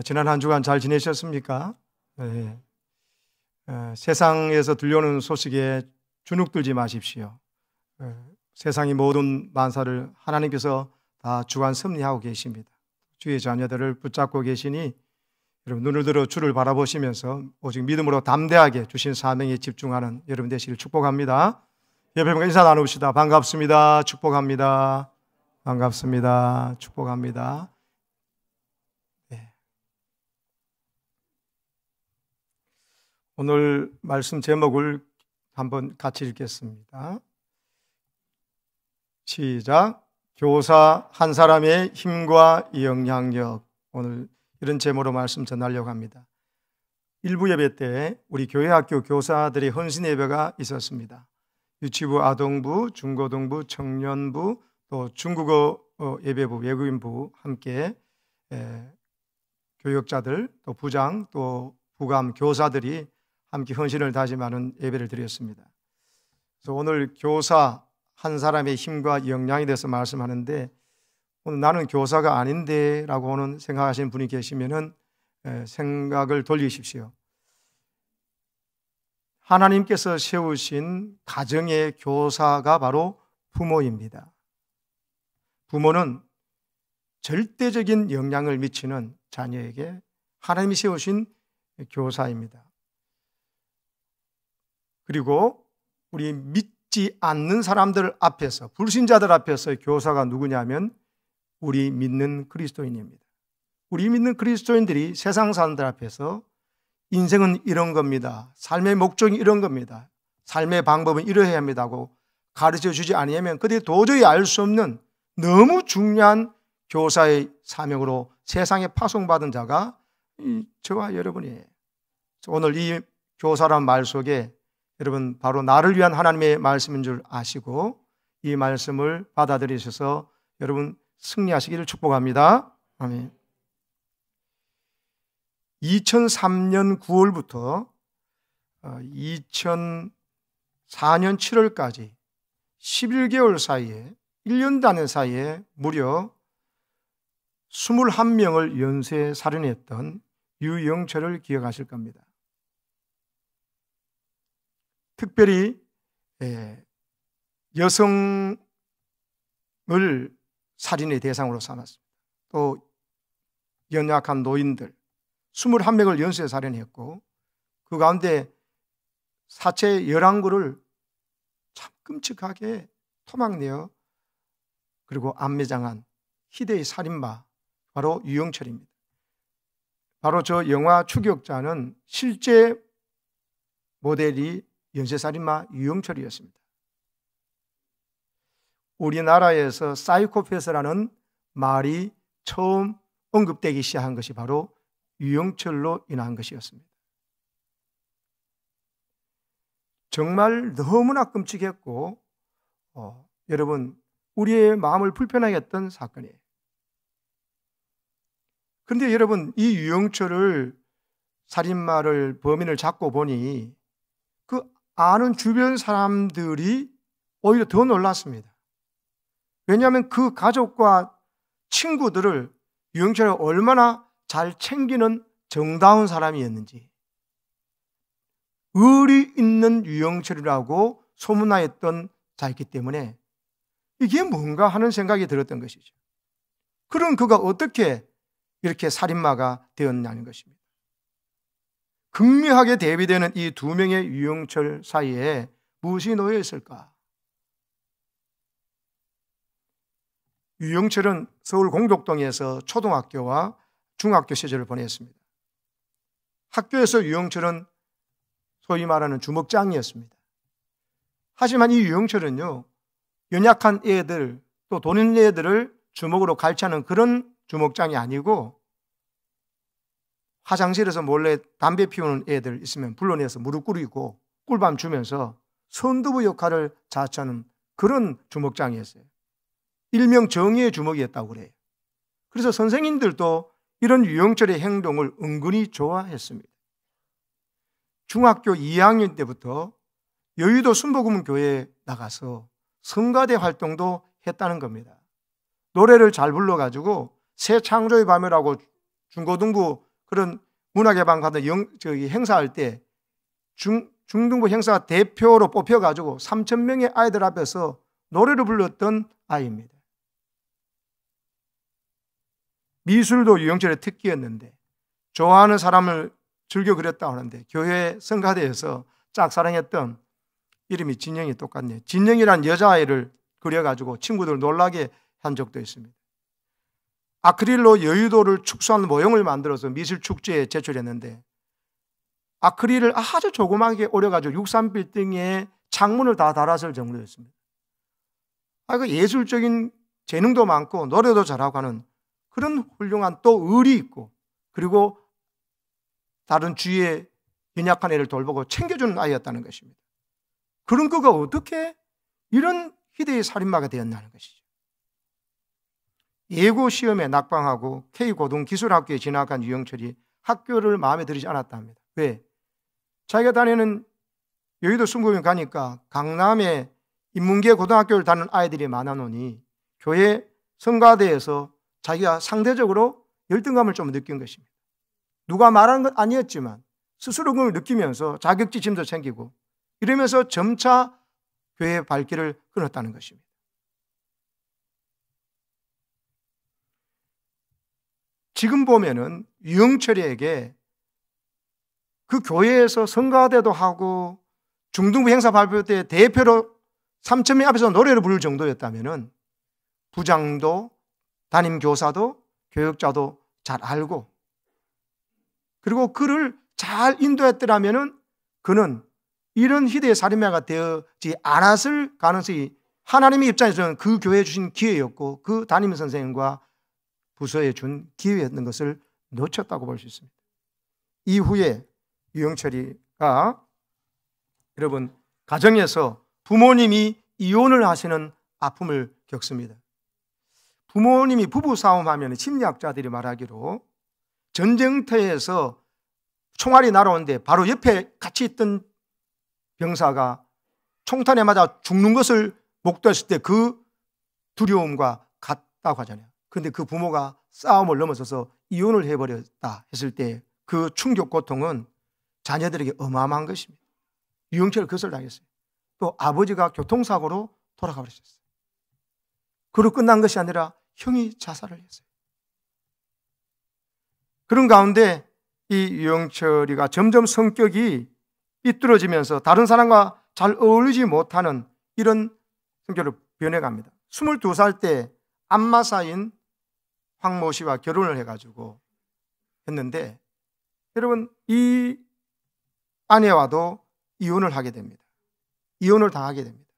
지난 한 주간 잘 지내셨습니까? 네. 세상에서 들려오는 소식에 주눅들지 마십시오. 세상의 모든 만사를 하나님께서 다 주관 섭리하고 계십니다. 주의 자녀들을 붙잡고 계시니 여러분 눈을 들어 주를 바라보시면서 오직 믿음으로 담대하게 주신 사명에 집중하는 여러분 되시길 축복합니다. 여러분과 인사 나눕시다. 반갑습니다. 축복합니다. 반갑습니다. 축복합니다. 오늘 말씀 제목을 한번 같이 읽겠습니다. 시작. 교사 한 사람의 힘과 영향력. 오늘 이런 제목으로 말씀 전하려고 합니다. 일부 예배 때 우리 교회 학교 교사들의 헌신 예배가 있었습니다. 유치부, 아동부, 중고등부, 청년부, 또 중국어 예배부, 외국인부 함께 교역자들, 또 부장, 또 부감, 교사들이 함께 헌신을 다짐하는 예배를 드렸습니다. 그래서 오늘 교사 한 사람의 힘과 역량에 대해서 말씀하는데 오늘 나는 교사가 아닌데 라고는 생각하시는 분이 계시면 생각을 돌리십시오. 하나님께서 세우신 가정의 교사가 바로 부모입니다. 부모는 절대적인 영향을 미치는 자녀에게 하나님이 세우신 교사입니다. 그리고 우리 믿지 않는 사람들 앞에서, 불신자들 앞에서 교사가 누구냐면 우리 믿는 그리스도인입니다. 우리 믿는 그리스도인들이 세상 사람들 앞에서 인생은 이런 겁니다. 삶의 목적이 이런 겁니다. 삶의 방법은 이러해야 합니다고 가르쳐 주지 않으면 그들이 도저히 알 수 없는 너무 중요한 교사의 사명으로 세상에 파송받은 자가 저와 여러분이에요. 오늘 이 교사란 말 속에 여러분 바로 나를 위한 하나님의 말씀인 줄 아시고 이 말씀을 받아들이셔서 여러분 승리하시기를 축복합니다. 아멘. 2003년 9월부터 2004년 7월까지 11개월 사이에 1년 단 사이에 무려 21명을 연쇄 살인했던 유영철을 기억하실 겁니다. 특별히 여성을 살인의 대상으로 삼았습니다. 또 연약한 노인들 21명을 연쇄 살인했고 그 가운데 사체 11구를 참 끔찍하게 토막내어 그리고 암매장한 희대의 살인마 바로 유영철입니다. 바로 저 영화 추격자는 실제 모델이 연쇄살인마 유영철이었습니다. 우리나라에서 사이코패스라는 말이 처음 언급되기 시작한 것이 바로 유영철로 인한 것이었습니다. 정말 너무나 끔찍했고 여러분 우리의 마음을 불편하게 했던 사건이에요. 그런데 여러분 이 유영철을 살인마를 범인을 잡고 보니 그 아는 주변 사람들이 오히려 더 놀랐습니다. 왜냐하면 그 가족과 친구들을 유영철이 얼마나 잘 챙기는 정다운 사람이었는지 의리 있는 유영철이라고 소문나였던 자였기 때문에 이게 뭔가 하는 생각이 들었던 것이죠. 그런 그가 어떻게 이렇게 살인마가 되었냐는 것입니다. 극명하게 대비되는 이 두 명의 유영철 사이에 무엇이 놓여 있을까? 유영철은 서울 공덕동에서 초등학교와 중학교 시절을 보냈습니다. 학교에서 유영철은 소위 말하는 주먹장이었습니다. 하지만 이 유영철은요, 연약한 애들 또 돈 있는 애들을 주먹으로 갈취하는 그런 주먹장이 아니고 화장실에서 몰래 담배 피우는 애들 있으면 불러내서 무릎 꿇이고 꿀밤 주면서 선두부 역할을 자처하는 그런 주먹장이었어요. 일명 정의의 주먹이었다고 그래요. 그래서 선생님들도 이런 유영철의 행동을 은근히 좋아했습니다. 중학교 2학년 때부터 여의도 순복음교회에 나가서 성가대 활동도 했다는 겁니다. 노래를 잘 불러가지고 새 창조의 밤이라고 중고등부 그런 문화개방 같은 행사할 때 중등부 행사 대표로 뽑혀가지고 3,000명의 아이들 앞에서 노래를 불렀던 아이입니다. 미술도 유영철의 특기였는데 좋아하는 사람을 즐겨 그렸다고 하는데 교회 성가대에서 짝사랑했던 이름이 진영이 똑같네요. 진영이란 여자아이를 그려가지고 친구들 놀라게 한 적도 있습니다. 아크릴로 여의도를 축소한 모형을 만들어서 미술축제에 제출했는데 아크릴을 아주 조그맣게 오려가지고 63빌딩에 창문을 다 달았을 정도였습니다. 그 예술적인 재능도 많고 노래도 잘하고 하는 그런 훌륭한 또 의리 있고 그리고 다른 주위에 연약한 애를 돌보고 챙겨주는 아이였다는 것입니다. 그런 그가 어떻게 이런 희대의 살인마가 되었나는 것이죠. 예고 시험에 낙방하고 K고등기술학교에 진학한 유영철이 학교를 마음에 들이지 않았답니다. 왜? 자기가 다니는 여의도 순국에 가니까 강남에 인문계 고등학교를 다니는 아이들이 많아 놓으니 교회 성가대에서 자기가 상대적으로 열등감을 좀 느낀 것입니다. 누가 말하는 건 아니었지만 스스로 그걸 느끼면서 자격지심도 생기고 이러면서 점차 교회의 발길을 끊었다는 것입니다. 지금 보면은 유영철이에게 그 교회에서 성가대도 하고 중등부 행사 발표 때 대표로 3,000명 앞에서 노래를 부를 정도였다면은 부장도 담임 교사도 교육자도 잘 알고 그리고 그를 잘 인도했더라면은 그는 이런 희대의 살인마가 되지 않았을 가능성이 하나님의 입장에서는 그 교회에 주신 기회였고 그 담임 선생님과 부서에 준 기회였는 것을 놓쳤다고 볼 수 있습니다. 이후에 유영철이가 여러분 가정에서 부모님이 이혼을 하시는 아픔을 겪습니다. 부모님이 부부싸움하면 심리학자들이 말하기로 전쟁터에서 총알이 날아오는데 바로 옆에 같이 있던 병사가 총탄에 맞아 죽는 것을 목도했을 때 그 두려움과 같다고 하잖아요. 그런데 그 부모가 싸움을 넘어서서 이혼을 해버렸다 했을 때 그 충격 고통은 자녀들에게 어마어마한 것입니다. 유영철은 그것을 당했어요. 또 아버지가 교통사고로 돌아가 버렸어요. 그로 끝난 것이 아니라 형이 자살을 했어요. 그런 가운데 이 유영철이가 점점 성격이 삐뚤어지면서 다른 사람과 잘 어울리지 못하는 이런 성격으로 변해갑니다. 22살 때 안마사인 황모 씨와 결혼을 해가지고 했는데 여러분 이 아내와도 이혼을 하게 됩니다. 이혼을 당하게 됩니다.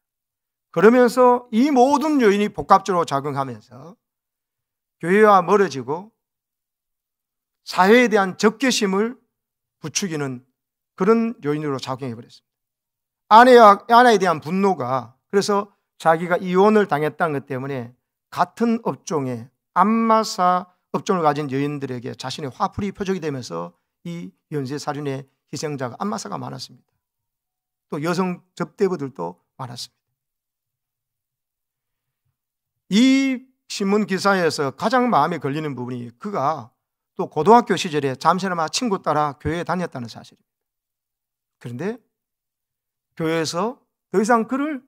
그러면서 이 모든 요인이 복합적으로 작용하면서 교회와 멀어지고 사회에 대한 적개심을 부추기는 그런 요인으로 작용해 버렸습니다. 아내에 대한 분노가 그래서 자기가 이혼을 당했다는 것 때문에 같은 업종에 안마사 업종을 가진 여인들에게 자신의 화풀이 표적이 되면서 이 연쇄살인의 희생자가 안마사가 많았습니다. 또 여성 접대부들도 많았습니다. 이 신문 기사에서 가장 마음에 걸리는 부분이 그가 또 고등학교 시절에 잠시나마 친구 따라 교회에 다녔다는 사실입니다. 그런데 교회에서 더 이상 그를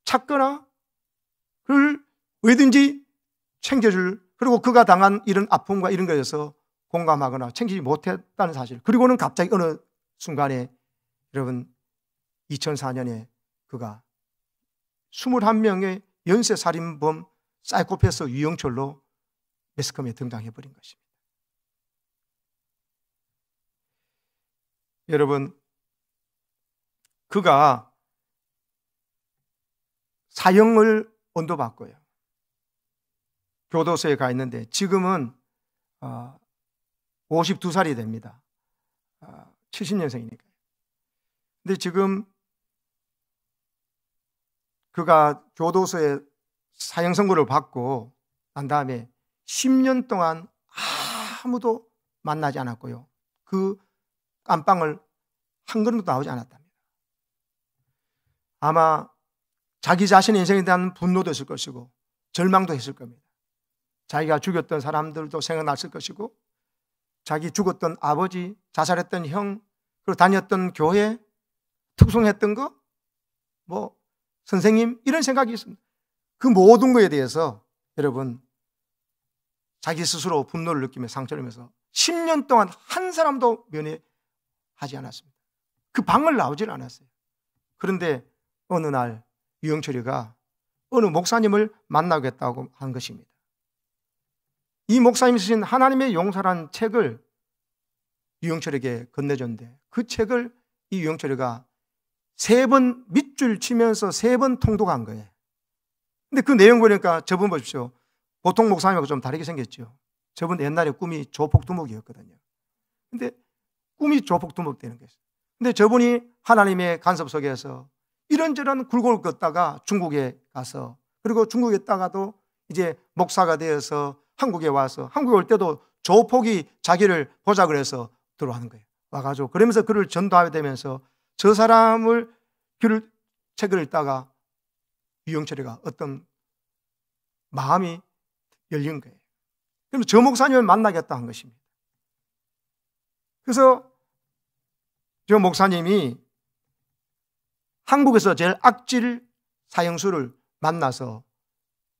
찾거나 그를 왜든지 챙겨줄 그리고 그가 당한 이런 아픔과 이런 것에서 공감하거나 챙기지 못했다는 사실. 그리고는 갑자기 어느 순간에 여러분 2004년에 그가 21명의 연쇄살인범 사이코패스 유영철로 매스컴에 등장해버린 것입니다. 여러분 그가 사형을 언도받고요. 교도소에 가 있는데 지금은 52살이 됩니다. 70년생이니까요. 근데 지금 그가 교도소에 사형 선고를 받고 난 다음에 10년 동안 아무도 만나지 않았고요. 그 깜빵을 한 걸음도 나오지 않았답니다. 아마 자기 자신의 인생에 대한 분노도 있을 것이고 절망도 했을 겁니다. 자기가 죽였던 사람들도 생각났을 것이고 자기 죽었던 아버지, 자살했던 형, 그리고 다녔던 교회, 특송했던 거, 선생님, 이런 생각이 있습니다. 그 모든 것에 대해서 여러분, 자기 스스로 분노를 느끼며 상처를 내면서 10년 동안 한 사람도 면회하지 않았습니다. 그 방을 나오질 않았어요. 그런데 어느 날 유영철이가 어느 목사님을 만나겠다고 한 것입니다. 이 목사님이 쓰신 하나님의 용서라는 책을 유영철에게 건네줬는데 그 책을 이 유영철이가 3번 밑줄 치면서 3번 통독한 거예요. 근데 그 내용 보니까 저분 보십시오. 보통 목사님하고 좀 다르게 생겼죠. 저분 옛날에 꿈이 조폭두목이었거든요. 근데 꿈이 조폭두목 되는 거예요. 근데 저분이 하나님의 간섭 속에서 이런저런 굴곡을 걷다가 중국에 가서, 그리고 중국에 있다가도 이제 목사가 되어서 한국에 와서, 한국에 올 때도 조폭이 자기를 보자 그래서 들어가는 거예요. 와가지고 그러면서 그를 전도하게 되면서 저 사람을 책을 읽다가 유영철이가 어떤 마음이 열린 거예요. 그래서 저 목사님을 만나겠다 한 것입니다. 그래서 저 목사님이 한국에서 제일 악질 사형수를 만나서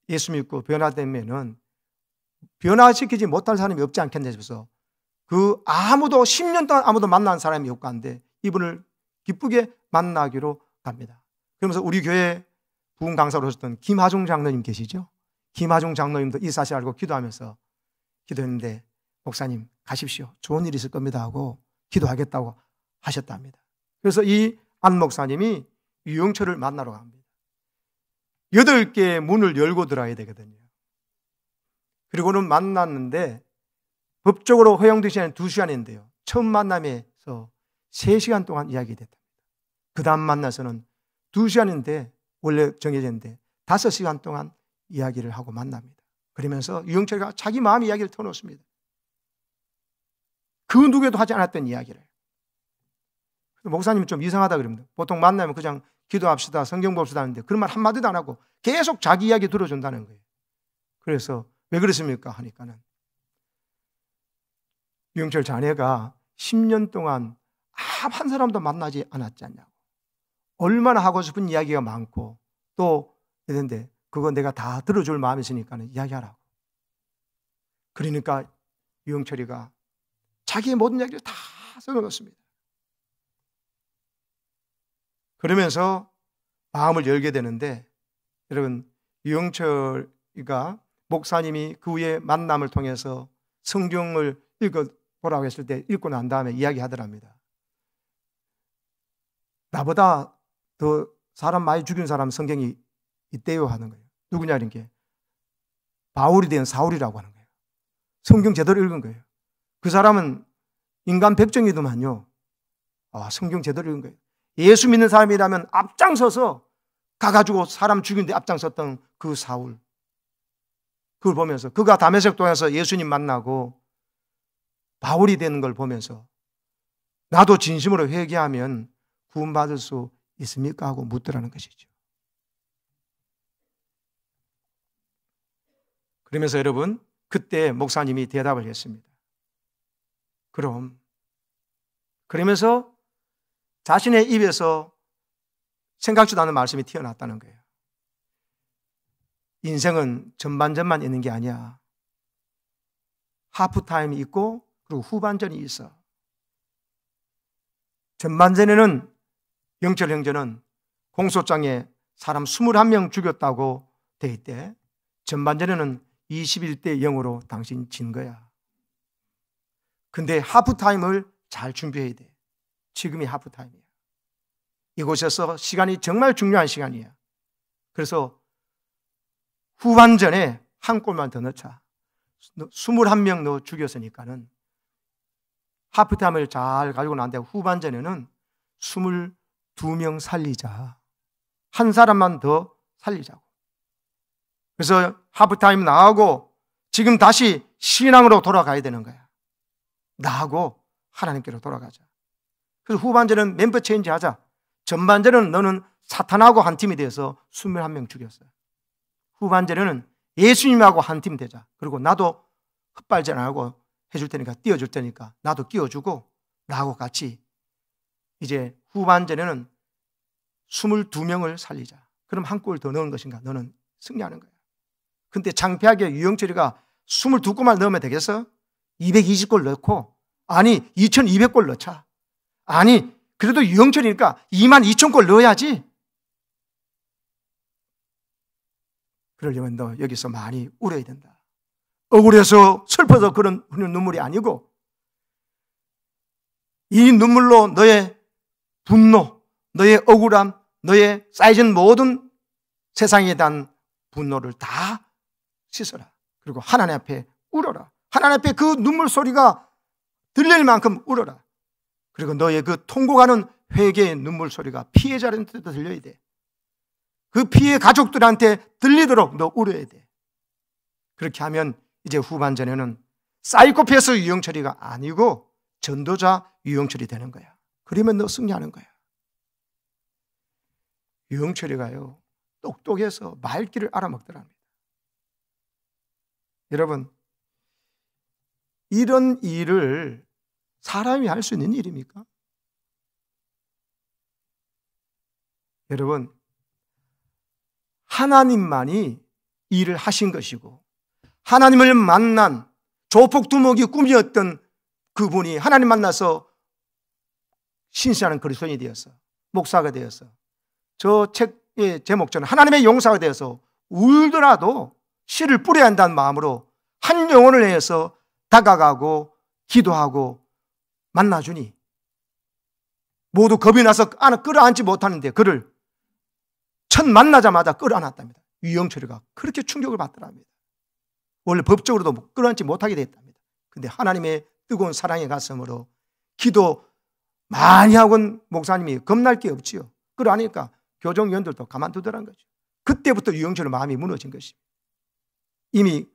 예수 믿고 변화되면은 변화시키지 못할 사람이 없지 않겠냐 싶어서 그 아무도 10년 동안 아무도 만난 사람이 없고 한데 이분을 기쁘게 만나기로 갑니다. 그러면서 우리 교회 부흥 강사로 오셨던 김하중 장로님 계시죠? 김하중 장로님도 이 사실 알고 기도하면서 기도했는데 목사님 가십시오. 좋은 일이 있을 겁니다 하고 기도하겠다고 하셨답니다. 그래서 이 안 목사님이 유영철을 만나러 갑니다. 8개의 문을 열고 들어야 되거든요. 그리고는 만났는데 법적으로 허용된 시간은 2시간인데요. 처음 만남에서 3시간 동안 이야기됐답니다. 그 다음 만나서는 2시간인데 원래 정해졌는데 5시간 동안 이야기를 하고 만납니다. 그러면서 유영철이가 자기 마음의 이야기를 터놓습니다. 그 누구에도 하지 않았던 이야기를. 목사님이 좀 이상하다 그럽니다. 보통 만나면 그냥 기도합시다, 성경 봅시다 하는데 그런 말 한마디도 안 하고 계속 자기 이야기 들어준다는 거예요. 그래서 왜 그렇습니까? 하니까는 유영철 자네가 10년 동안 한 사람도 만나지 않았지 않냐고. 얼마나 하고 싶은 이야기가 많고 또 이랬는데 그거 내가 다 들어줄 마음이 있으니까 이야기하라고. 그러니까 유영철이가 자기의 모든 이야기를 다 써놓았습니다. 그러면서 마음을 열게 되는데 여러분 유영철이가 목사님이 그 후에 만남을 통해서 성경을 읽어보라고 했을 때 읽고 난 다음에 이야기하더랍니다. 나보다 더 사람 많이 죽인 사람 성경이 있대요 하는 거예요. 누구냐 이런 게 바울이 된 사울이라고 하는 거예요. 성경 제대로 읽은 거예요. 그 사람은 인간 백정이더만요. 성경 제대로 읽은 거예요. 예수 믿는 사람이라면 앞장서서 가가지고 사람 죽이는데 앞장섰던 그 사울, 그걸 보면서 그가 다메섹 도에서 예수님 만나고 바울이 되는 걸 보면서 나도 진심으로 회개하면 구원받을 수 있습니까? 하고 묻더라는 것이죠. 그러면서 여러분 그때 목사님이 대답을 했습니다. 그러면서 자신의 입에서 생각지도 않은 말씀이 튀어나왔다는 거예요. 인생은 전반전만 있는 게 아니야. 하프타임이 있고 그리고 후반전이 있어. 전반전에는 영철 형제는 공소장에 사람 21명 죽였다고 돼 있대. 전반전에는 21대 0으로 당신 진 거야. 근데 하프타임을 잘 준비해야 돼. 지금이 하프타임이야. 이곳에서 시간이 정말 중요한 시간이야. 그래서 후반전에 한 골만 더 넣자. 21명 너 죽였으니까는 하프타임을 잘 가지고 난 다음에 후반전에는 22명 살리자. 한 사람만 더 살리자고. 그래서 하프타임 나가고 지금 다시 신앙으로 돌아가야 되는 거야. 나하고 하나님께로 돌아가자. 그래서 후반전은 멤버 체인지 하자. 전반전은 너는 사탄하고 한 팀이 돼서 21명 죽였어. 후반전에는 예수님하고 한 팀 되자. 그리고 나도 헛발질 안 하고 해줄 테니까, 띄워줄 테니까 나도 끼워주고 나하고 같이 이제 후반전에는 22명을 살리자. 그럼 한 골 더 넣은 것인가? 너는 승리하는 거야. 근데 창피하게 유영철이가 22골만 넣으면 되겠어? 220골 넣고, 아니 2200골 넣자. 아니 그래도 유영철이니까 22,000골 넣어야지. 그러려면 너 여기서 많이 울어야 된다. 억울해서 슬퍼서 그런 눈물이 아니고, 이 눈물로 너의 분노, 너의 억울함, 너의 쌓여진 모든 세상에 대한 분노를 다 씻어라. 그리고 하나님 앞에 울어라. 하나님 앞에 그 눈물 소리가 들릴 만큼 울어라. 그리고 너의 그 통곡하는 회개의 눈물 소리가 피해자한테도 들려야 돼. 그 피해 가족들한테 들리도록 너 울어야 돼. 그렇게 하면 이제 후반전에는 사이코패스 유영철이가 아니고 전도자 유영철이 되는 거야. 그러면 너 승리하는 거야. 유영철이가요, 똑똑해서 말귀를 알아먹더랍니다. 여러분, 이런 일을 사람이 할 수 있는 일입니까? 여러분, 하나님만이 일을 하신 것이고, 하나님을 만난 조폭두목이 꿈이었던 그분이 하나님 만나서 신실한 그리스도인이 되었어. 목사가 되었어. 저 책의 제목처럼 하나님의 용사가 되어서 울더라도 씨를 뿌려야 한다는 마음으로 한 영혼을 위해서 다가가고 기도하고 만나주니 모두 겁이 나서 끌어안지 못하는데 그를 첫 만나자마자 끌어안았답니다. 유영철이가 그렇게 충격을 받더랍니다. 원래 법적으로도 끌어안지 못하게 됐답니다. 근데 하나님의 뜨거운 사랑의 가슴으로 기도 많이 하고 목사님이 겁날 게 없지요. 끌어안으니까 교정위원들도 가만두더란 거죠. 그때부터 유영철의 마음이 무너진 것입니다. 이미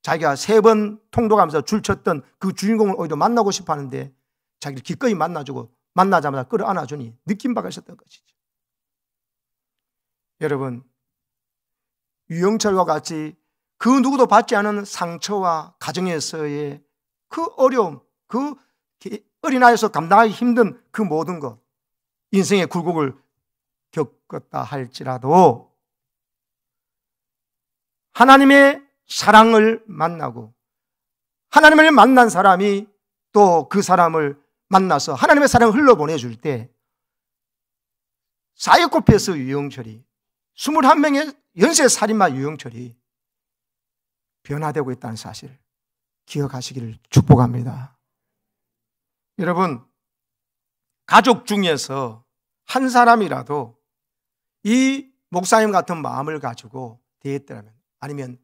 자기가 3번 통독하면서 줄쳤던 그 주인공을 오히려 만나고 싶어 하는데 자기를 기꺼이 만나주고 만나자마자 끌어안아주니 느낀 바가 있었던 것이죠. 여러분, 유영철과 같이 그 누구도 받지 않은 상처와 가정에서의 그 어려움, 그 어린아이에서 감당하기 힘든 그 모든 것, 인생의 굴곡을 겪었다 할지라도 하나님의 사랑을 만나고 하나님을 만난 사람이 또 그 사람을 만나서 하나님의 사랑을 흘러보내줄 때 사이코패스 유영철이 21명의 연쇄살인마 유영철이 변화되고 있다는 사실을 기억하시기를 축복합니다. 여러분, 가족 중에서 한 사람이라도 이 목사님 같은 마음을 가지고 대했더라면, 아니면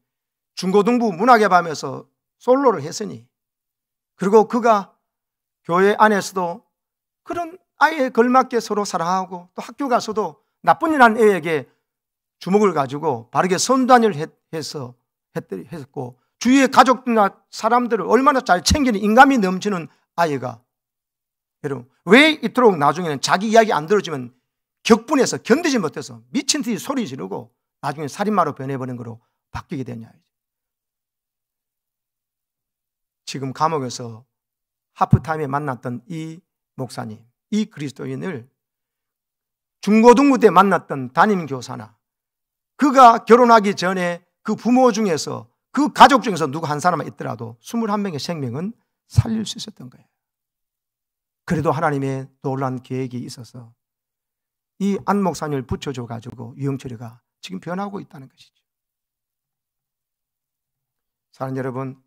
중고등부 문학예밤에서 솔로를 했으니, 그리고 그가 교회 안에서도 그런 아이에 걸맞게 서로 사랑하고 또 학교 가서도 나쁜 일 한 애에게 주먹을 가지고 바르게 선단을 했고 주위의 가족이나 사람들을 얼마나 잘 챙기는 인감이 넘치는 아이가, 여러분, 왜 이토록 나중에는 자기 이야기 안 들어주면 격분해서 견디지 못해서 미친 듯이 소리 지르고 나중에 살인마로 변해버린 거로 바뀌게 되냐. 지금 감옥에서 하프타임에 만났던 이 목사님, 이 그리스도인을 중고등부 때 만났던 담임교사나 그가 결혼하기 전에 그 부모 중에서 그 가족 중에서 누구 한 사람만 있더라도 21명의 생명은 살릴 수 있었던 거예요. 그래도 하나님의 놀라운 계획이 있어서 이 안 목사님을 붙여줘 가지고 유영철이가 지금 변하고 있다는 것이죠. 사랑하는 여러분,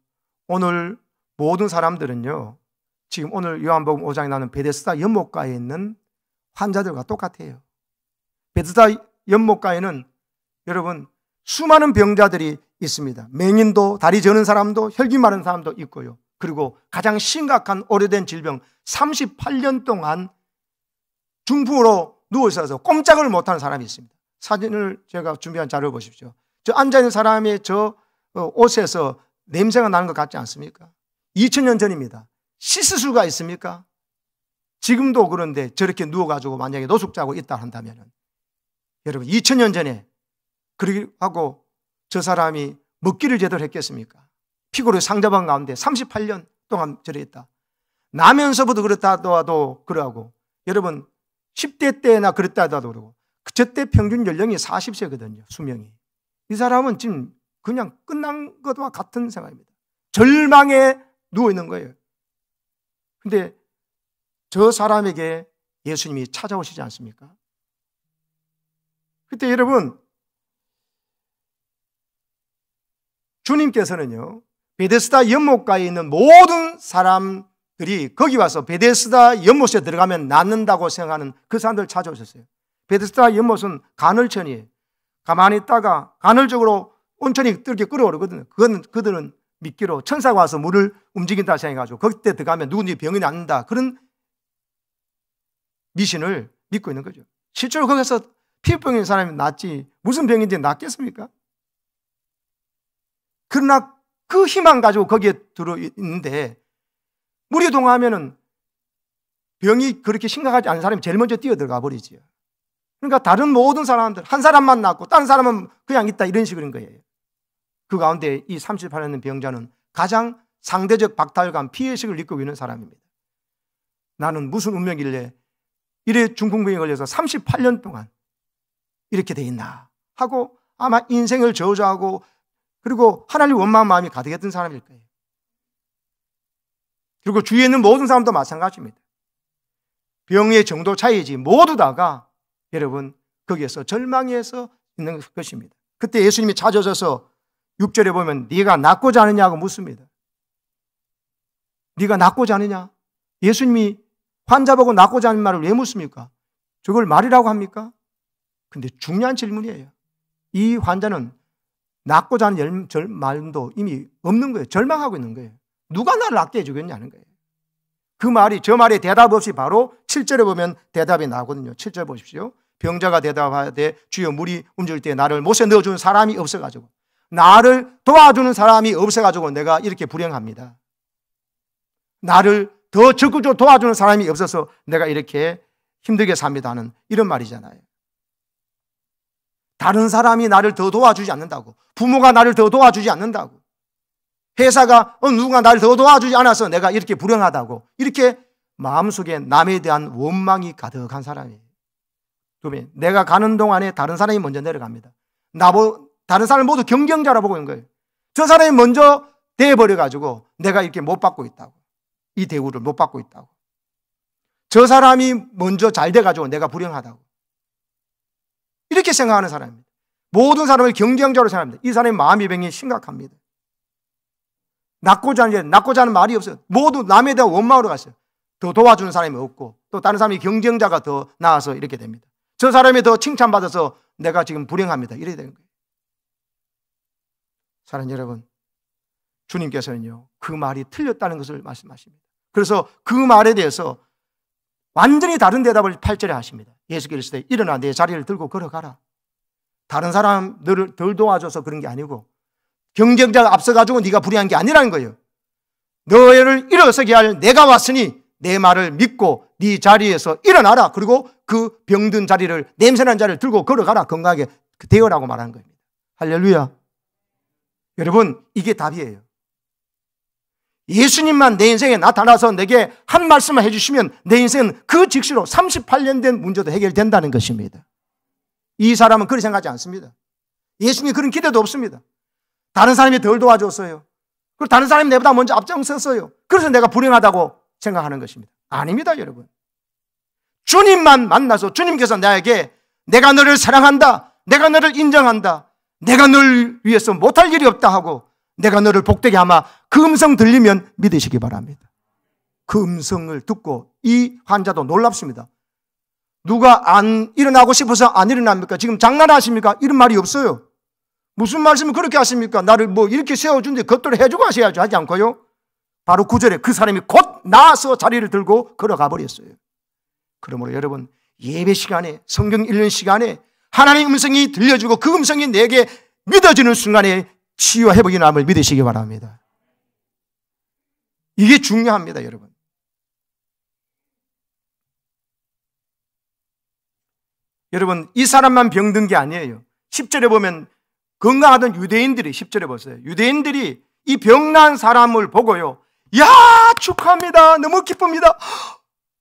오늘 모든 사람들은요, 지금 오늘 요한복음 5장에 나오는 베데스다 연못가에 있는 환자들과 똑같아요. 베데스다 연못가에는 여러분 수많은 병자들이 있습니다. 맹인도, 다리 저는 사람도, 혈기 마른 사람도 있고요. 그리고 가장 심각한 오래된 질병 38년 동안 중풍으로 누워있어서 꼼짝을 못하는 사람이 있습니다. 사진을 제가 준비한 자료를 보십시오. 저 앉아있는 사람의 저 옷에서 냄새가 나는 것 같지 않습니까? 2000년 전입니다. 씻을 수가 있습니까? 지금도 그런데 저렇게 누워가지고 만약에 노숙자고 있다 한다면 여러분 2000년 전에 그렇게 하고 저 사람이 먹기를 제대로 했겠습니까? 피고로 상자방 가운데 38년 동안 저랬다. 나면서부터 그렇다 하더라도 그러고, 여러분 10대 때나 그랬다 하더라도 그러고, 저때 평균 연령이 40세거든요. 수명이. 이 사람은 지금 그냥 끝난 것과 같은 생각입니다. 절망에 누워 있는 거예요. 근데 저 사람에게 예수님이 찾아오시지 않습니까? 그때 여러분, 주님께서는요, 베데스다 연못가에 있는 모든 사람들이 거기 와서 베데스다 연못에 들어가면 낫는다고 생각하는 그 사람들 찾아오셨어요. 베데스다 연못은 간헐천이에요. 가만히 있다가 간헐적으로 온천이 이렇게 끓어오르거든요. 그들은 믿기로 천사가 와서 물을 움직인다 생각해가지고 그때 들어가면 누구든지 병이 낫는다, 그런 미신을 믿고 있는 거죠. 실제로 거기서 피부병인 있는 사람이 낫지 무슨 병인지 낫겠습니까? 그러나 그 희망 가지고 거기에 들어있는데, 물이 동하면은 병이 그렇게 심각하지 않은 사람이 제일 먼저 뛰어들어가 버리지요. 그러니까 다른 모든 사람들, 한 사람만 낫고 다른 사람은 그냥 있다, 이런 식인 거예요. 그 가운데 이 38년 병자는 가장 상대적 박탈감, 피해의식을 느끼고 있는 사람입니다. 나는 무슨 운명이길래 이래 중풍병에 걸려서 38년 동안 이렇게 돼 있나 하고 아마 인생을 저주하고, 그리고 하나님 원망한 마음이 가득했던 사람일 거예요. 그리고 주위에 있는 모든 사람도 마찬가지입니다. 병의 정도 차이지 모두 다가 여러분 거기에서 절망해서 있는 것입니다. 그때 예수님이 찾아오셔서 6절에 보면 네가 낫고자 하느냐고 묻습니다. 네가 낫고자 하느냐? 예수님이 환자 보고 낫고자 하는 말을 왜 묻습니까? 저걸 말이라고 합니까? 근데 중요한 질문이에요. 이 환자는 낫고자 하는 말도 이미 없는 거예요. 절망하고 있는 거예요. 누가 나를 낫게 해주겠냐는 거예요. 그 말이, 저 말에 대답 없이 바로 7절에 보면 대답이 나오거든요. 7절 보십시오. 병자가 대답하되 주여 물이 움직일 때 나를 못에 넣어주는 사람이 없어가지고, 나를 도와주는 사람이 없어가지고 내가 이렇게 불행합니다. 나를 더 적극적으로 도와주는 사람이 없어서 내가 이렇게 힘들게 삽니다 하는 이런 말이잖아요. 다른 사람이 나를 더 도와주지 않는다고, 부모가 나를 더 도와주지 않는다고, 회사가 누군가 나를 더 도와주지 않아서 내가 이렇게 불행하다고, 이렇게 마음속에 남에 대한 원망이 가득한 사람이에요. 그러면 내가 가는 동안에 다른 사람이 먼저 내려갑니다. 다른 사람을 모두 경쟁자라 보고 있는 거예요. 저 사람이 먼저 돼버려가지고 내가 이렇게 못 받고 있다고, 이 대우를 못 받고 있다고, 저 사람이 먼저 잘 돼가지고 내가 불행하다고, 이렇게 생각하는 사람입니다. 모든 사람을 경쟁자로 생각합니다. 이 사람의 마음의 병이 심각합니다. 낫고자 하는 말이 없어요. 모두 남에 대한 원망으로 갔어요. 더 도와주는 사람이 없고, 또 다른 사람이 경쟁자가 더 나아서 이렇게 됩니다. 저 사람이 더 칭찬받아서 내가 지금 불행합니다, 이렇게 되는 거예요. 사랑하는 여러분, 주님께서는요 그 말이 틀렸다는 것을 말씀하십니다. 그래서 그 말에 대해서 완전히 다른 대답을 8절에 하십니다. 예수께서 이르시되 일어나 내 자리를 들고 걸어가라. 다른 사람들을 덜 도와줘서 그런 게 아니고, 경쟁자가 앞서가지고 네가 불의한 게 아니라는 거예요. 너를 일어서게 할 내가 왔으니 내 말을 믿고 네 자리에서 일어나라. 그리고 그 병든 자리를, 냄새난 자리를 들고 걸어가라. 건강하게 되어라고 말하는 겁니다. 할렐루야. 여러분, 이게 답이에요. 예수님만 내 인생에 나타나서 내게 한 말씀을 해주시면 내 인생은 그 즉시로 38년 된 문제도 해결된다는 것입니다. 이 사람은 그렇게 생각하지 않습니다. 예수님이 그런 기대도 없습니다. 다른 사람이 덜 도와줬어요. 그리고 다른 사람이 내보다 먼저 앞장섰어요. 그래서 내가 불행하다고 생각하는 것입니다. 아닙니다, 여러분. 주님만 만나서 주님께서 나에게 내가 너를 사랑한다, 내가 너를 인정한다, 내가 너를 위해서 못할 일이 없다 하고 내가 너를 복되게 하마, 그 음성 들리면 믿으시기 바랍니다. 그 음성을 듣고 이 환자도 놀랍습니다. 누가 안 일어나고 싶어서 안 일어납니까? 지금 장난하십니까? 이런 말이 없어요. 무슨 말씀을 그렇게 하십니까? 나를 뭐 이렇게 세워준데 그것도 해주고 하셔야죠. 하지 않고요. 바로 9절에 그 사람이 곧 나와서 자리를 들고 걸어가 버렸어요. 그러므로 여러분, 예배 시간에, 성경 읽는 시간에 하나님의 음성이 들려주고 그 음성이 내게 믿어지는 순간에 치유와 회복이 남을 믿으시기 바랍니다. 이게 중요합니다, 여러분. 여러분, 이 사람만 병든 게 아니에요. 10절에 보면 건강하던 유대인들이, 10절에 보세요. 유대인들이 이 병난 사람을 보고요, 야, 축하합니다. 너무 기쁩니다.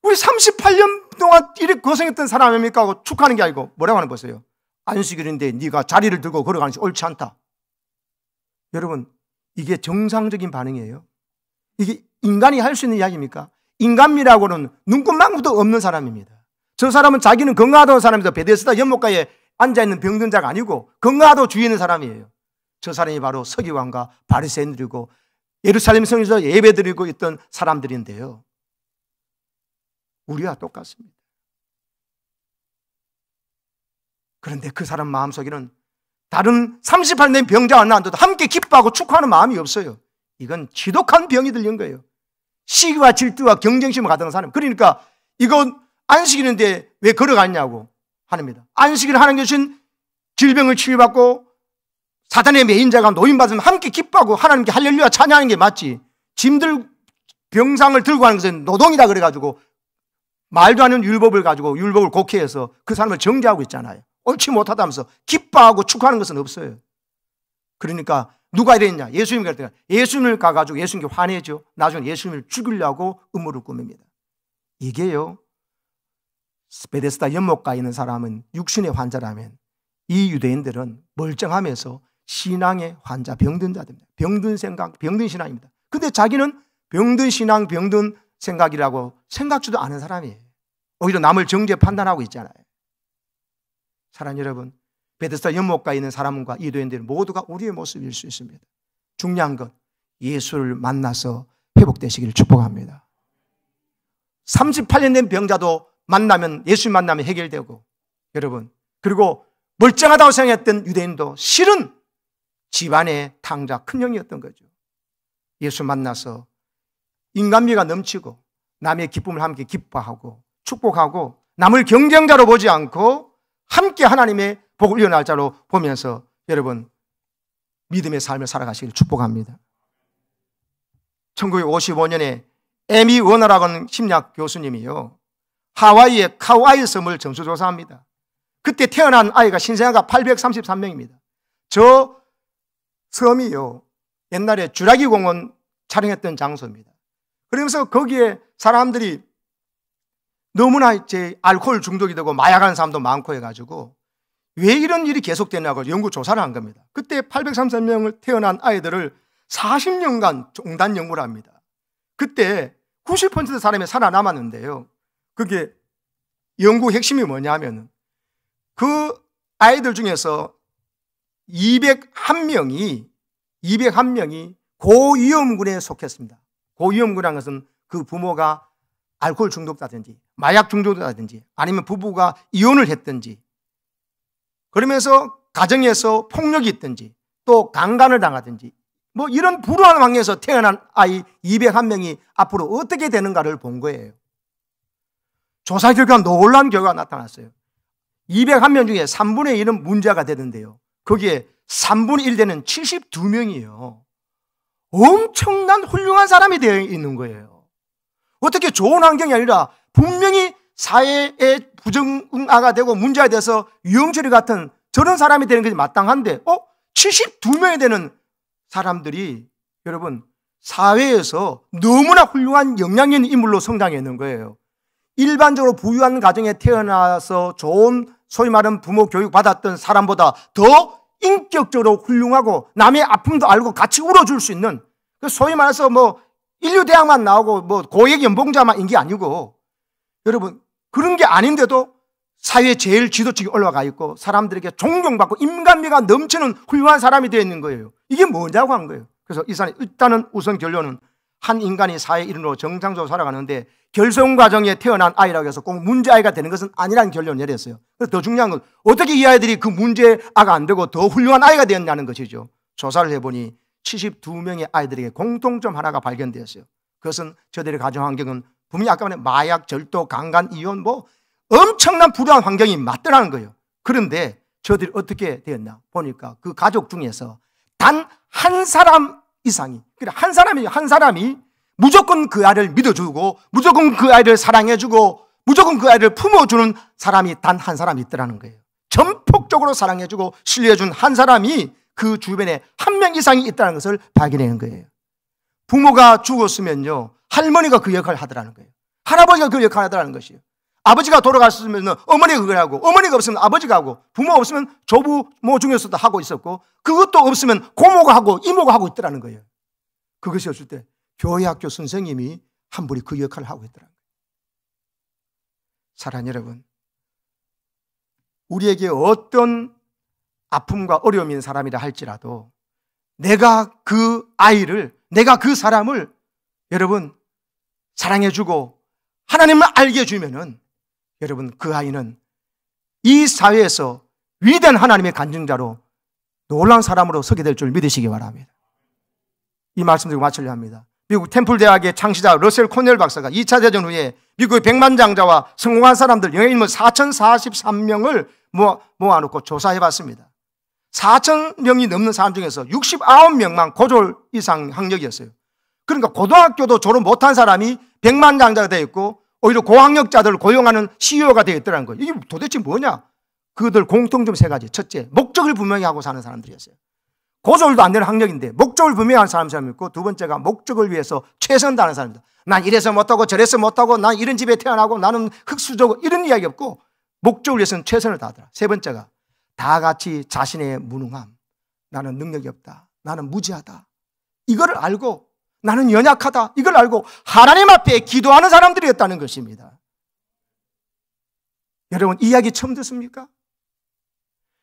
우리 38년 동안 이렇게 고생했던 사람 아닙니까? 하고 축하하는 게 아니고 뭐라고 하는 거세요? 안식일인데 네가 자리를 들고 걸어가는 게 옳지 않다. 여러분, 이게 정상적인 반응이에요. 이게 인간이 할 수 있는 이야기입니까? 인간미라고는 눈꽃만큼도 없는 사람입니다. 저 사람은 자기는 건강하다는 사람이다. 베데스다 연못가에 앉아있는 병든 자가 아니고 건강하다고 주의 있는 사람이에요. 저 사람이 바로 서기관과 바리새인들이고 예루살렘 성에서 예배드리고 있던 사람들인데요. 우리와 똑같습니다. 그런데 그 사람 마음속에는 다른 38년 된 병자가 나와도 함께 기뻐하고 축하하는 마음이 없어요. 이건 지독한 병이 들린 거예요. 시기와 질투와 경쟁심을 가득한 사람. 그러니까 이건 안식일인데 왜 걸어갔냐고 합니다. 안식일 하는 것은 질병을 치유받고 사단의 매인자가 노인받으면 함께 기뻐하고 하나님께 할렐루야 찬양하는 게 맞지. 짐들 병상을 들고 가는 것은 노동이다 그래가지고 말도 안 되는 율법을 가지고 율법을 곡해해서 그 사람을 정죄하고 있잖아요. 옳지 못하다면서 기뻐하고 축하하는 것은 없어요. 그러니까 누가 이랬냐? 예수님이 그랬더니 예수님을 가가지고 예수님께 화내죠. 나중에 예수님을 죽이려고 음모를 꾸밉니다. 이게요, 베데스다 연못가에 있는 사람은 육신의 환자라면 이 유대인들은 멀쩡하면서 신앙의 환자, 병든 자들입니다. 병든 생각, 병든 신앙입니다. 근데 자기는 병든 신앙, 병든 생각이라고 생각지도 않은 사람이에요. 오히려 남을 정죄 판단하고 있잖아요. 사랑하는 여러분, 베데스다 연못가에 있는 사람과 유대인들 모두가 우리의 모습일 수 있습니다. 중요한 건 예수를 만나서 회복되시기를 축복합니다. 38년 된 병자도 만나면, 예수 만나면 해결되고, 여러분, 그리고 멀쩡하다고 생각했던 유대인도 실은 집안의 탕자 큰형이었던 거죠. 예수 만나서 인간미가 넘치고 남의 기쁨을 함께 기뻐하고 축복하고 남을 경쟁자로 보지 않고 함께 하나님의 복을 이어날 자로 보면서 여러분 믿음의 삶을 살아가시기를 축복합니다. 1955년에 에미 워너라고 하는 심리학 교수님이요, 하와이의 카우아이 섬을 전수조사합니다. 그때 태어난 아이가 신생아가 833명입니다. 저 섬이요, 옛날에 주라기 공원 촬영했던 장소입니다. 그러면서 거기에 사람들이 너무나 이제 알코올 중독이 되고 마약하는 사람도 많고 해가지고 왜 이런 일이 계속되냐고 연구 조사를 한 겁니다. 그때 833명을 태어난 아이들을 40년간 종단 연구를 합니다. 그때 90% 사람이 살아남았는데요. 그게 연구 핵심이 뭐냐면 그 아이들 중에서 201명이 고위험군에 속했습니다. 고위험군이라는 것은 그 부모가 알코올 중독자든지 마약 중독자든지 아니면 부부가 이혼을 했든지 그러면서 가정에서 폭력이 있든지 또 강간을 당하든지 뭐 이런 불우한 환경에서 태어난 아이 201명이 앞으로 어떻게 되는가를 본 거예요. 조사 결과 놀라운 결과가 나타났어요. 201명 중에 3분의 1은 문제가 되던데요. 거기에 3분의 1 되는 72명이에요. 엄청난 훌륭한 사람이 되어 있는 거예요. 어떻게 좋은 환경이 아니라 분명히 사회에 부정응아가 되고 문제가 돼서 유영철이 같은 저런 사람이 되는 것이 마땅한데 72명이 되는 사람들이 여러분 사회에서 너무나 훌륭한 영향력 있는 인물로 성장했는 거예요. 일반적으로 부유한 가정에 태어나서 좋은 소위 말하는 부모 교육 받았던 사람보다 더 인격적으로 훌륭하고 남의 아픔도 알고 같이 울어줄 수 있는, 소위 말해서 뭐 인류대학만 나오고 뭐 고액 연봉자만인 게 아니고 여러분 그런 게 아닌데도 사회 제일 지도층에 올라가 있고 사람들에게 존경받고 인간미가 넘치는 훌륭한 사람이 되어 있는 거예요. 이게 뭐냐고 한 거예요. 그래서 이 사람이 일단은 우선 결론은 한 인간이 사회 일원으로 정상적으로 살아가는데 결성 과정에 태어난 아이라고 해서 꼭 문제아이가 되는 것은 아니라는 결론을 내렸어요. 그래서 더 중요한 건 어떻게 이 아이들이 그 문제아가 안 되고 더 훌륭한 아이가 되었냐는 것이죠. 조사를 해보니 72명의 아이들에게 공통점 하나가 발견되었어요. 그것은 저들의 가정 환경은 분명히 아까 말한 마약, 절도, 강간, 이혼 뭐 엄청난 불우한 환경이 맞더라는 거예요. 그런데 저들이 어떻게 되었나 보니까 그 가족 중에서 단 한 사람 이상이, 한 사람이 무조건 그 아이를 믿어주고 무조건 그 아이를 사랑해주고 무조건 그 아이를 품어주는 사람이 단 한 사람이 있더라는 거예요. 전폭적으로 사랑해주고 신뢰해준 한 사람이 그 주변에 한 명 이상이 있다는 것을 발견하는 거예요. 부모가 죽었으면요, 할머니가 그 역할을 하더라는 거예요. 할아버지가 그 역할을 하더라는 것이에요. 아버지가 돌아갔으면 어머니가 그걸 하고, 어머니가 없으면 아버지가 하고, 부모 없으면 조부모 중에서도 하고 있었고, 그것도 없으면 고모가 하고 이모가 하고 있더라는 거예요. 그것이 없을 때 교회 학교 선생님이 한 분이 그 역할을 하고 있더라는 거예요. 사랑하는 여러분, 우리에게 어떤 아픔과 어려움이 있는 사람이라 할지라도 내가 그 아이를, 내가 그 사람을 여러분 사랑해주고 하나님을 알게 해주면은 여러분 그 아이는 이 사회에서 위대한 하나님의 간증자로 놀라운 사람으로 서게 될 줄 믿으시기 바랍니다. 이 말씀 드리고 마치려 합니다. 미국 템플 대학의 창시자 러셀 코넬 박사가 2차 대전 후에 미국의 백만장자와 성공한 사람들 영예인물 4043명을 모아놓고 조사해봤습니다. 4,000명이 넘는 사람 중에서 69명만 고졸 이상 학력이었어요. 그러니까 고등학교도 졸업 못한 사람이 백만장자가 되어 있고 오히려 고학력자들을 고용하는 CEO가 되어 있더라는 거예요. 이게 도대체 뭐냐? 그들 공통점 세 가지. 첫째, 목적을 분명히 하고 사는 사람들이었어요. 고졸도 안 되는 학력인데 목적을 분명히 하는 사람이 있고, 두 번째가 목적을 위해서 최선 다하는 사람입니다. 난 이래서 못하고 저래서 못하고 난 이런 집에 태어나고 나는 흙수저고 이런 이야기 없고 목적을 위해서는 최선을 다하더라. 세 번째가 다 같이 자신의 무능함, 나는 능력이 없다, 나는 무지하다, 이거를 알고 나는 연약하다, 이걸 알고 하나님 앞에 기도하는 사람들이었다는 것입니다. 여러분 이 이야기 처음 듣습니까?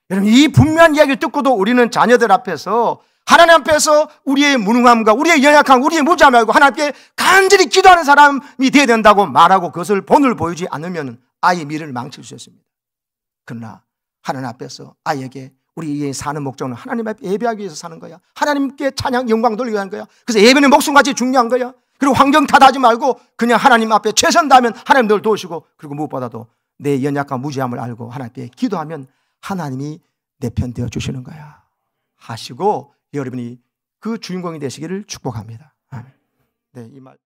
여러분 이 분명한 이야기를 듣고도 우리는 자녀들 앞에서 하나님 앞에서 우리의 무능함과 우리의 연약함, 우리의 무지함을 알고 하나님께 간절히 기도하는 사람이 되어야 된다고 말하고 그것을 본을 보이지 않으면 아이의 미래를 망칠 수 있습니다. 그러나 하나님 앞에서 아이에게 우리 사는 목적은 하나님 앞에 예배하기 위해서 사는 거야. 하나님께 찬양, 영광 돌리기 위한 거야. 그래서 예배는 목숨같이 중요한 거야. 그리고 환경 탓하지 말고 그냥 하나님 앞에 최선 다하면 하나님 널 도우시고, 그리고 무엇보다도 내 연약한 무지함을 알고 하나님께 기도하면 하나님이 내 편 되어 주시는 거야 하시고 여러분이 그 주인공이 되시기를 축복합니다. 네, 이 말.